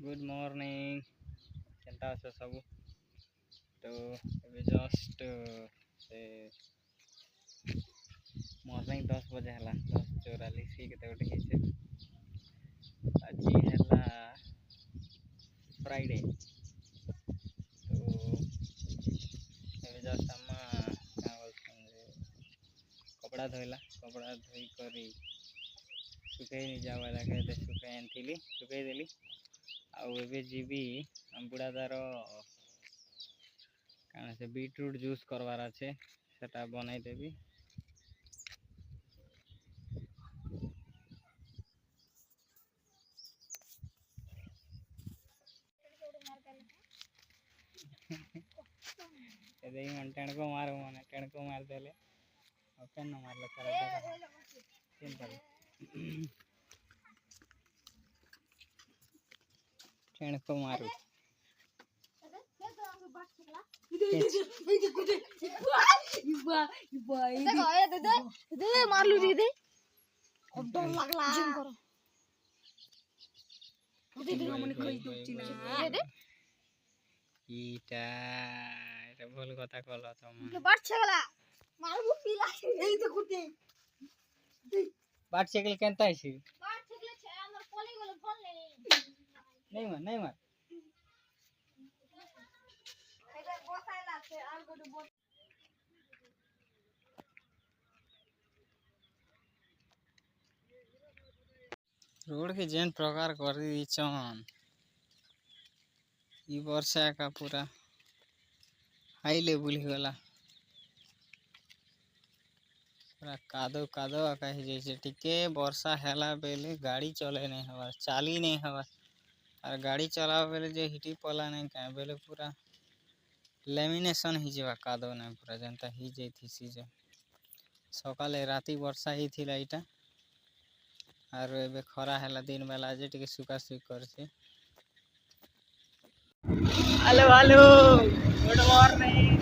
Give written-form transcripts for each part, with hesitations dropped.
Good morning केनता अछ सब। तो अभी जस्ट से मॉर्निंग 10 बजे है 10:44 के गोटे आज है फ्राइडे। तो अभी जस्ट आम कपड़ा धोला कपड़ा धोई कर सुखई नहीं जावा लगे सुखई आनी सुखई देली आबे जीवी बुढ़ादार कौन से बीटरूट जूस करवार अच्छे सेटा बनई देवी। टेणको मारू मैंने टेणको मारदेले ओके न मारल टेणको मारू मारलू दीदी अब डर लागला जिम करो दीदी हमने कहि दोची ना दे इटा এটা ভুল কথা কল তুমি বাড়ছে গলা মারবো কি লাগে এই তো কুটি बाट साइकिल केनता आइছি বাড় থাকলে ছে আমার পলি গলে ফোন नहीं मार এটা বসাইলা আছে আর গডু বস रोड के जेन प्रकार कर दी चन ई वर्षा का पूरा हाई लेवल गला पूरा कादो कादो कही जैसे टिके वर्षा हैला बेले गाड़ी चले नहीं हवा चाली नहीं हवा और गाड़ी चलावे बेले जो हिटी पला नहीं कहे बेले पूरा लेमिनेशन ही जावा कादो नहीं पूरा जनता ही जाती सीजन सकाले राती वर्षा ही थी लाइटा और एबे खरा हैला दिन बेला जे टिके सुका सुक करछे। हेलो हेलो गुड मॉर्निंग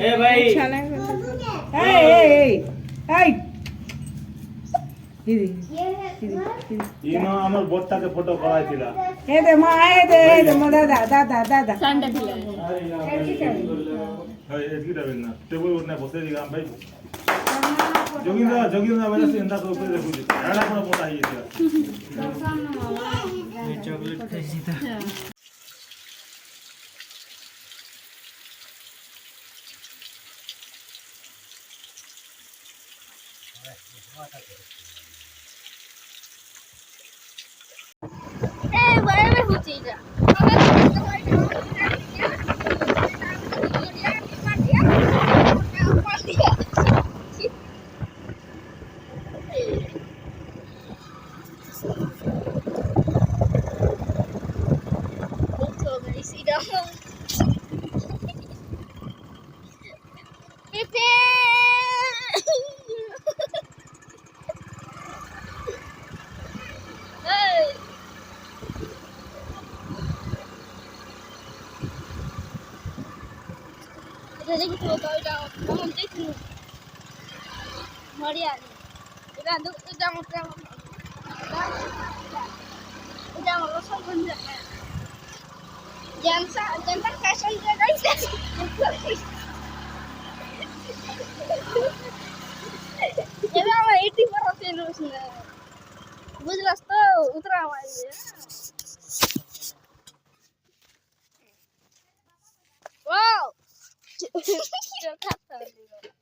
ए भाई इनो हमर बोट्टा के फोटो कराइतिला ए दे म आए दे म दादा संडे दिला अरे यार एतकी दबेना टेबल उठने बसे दिगा भाई जोगिंदा वाला से इंदा तो ऊपर देखु जी एड़ा कोन मोटा ही है ये चॉकलेट खाई था ए बड़े में हुची जा देखो तो जाओ हम देखो बढ़िया इधर दो जाओ जाओ रसोई बन जाए जनता फैशन के गाइस ये ना 80% उसने बुझलस तो उतरा हमारी वाओ जो खाता है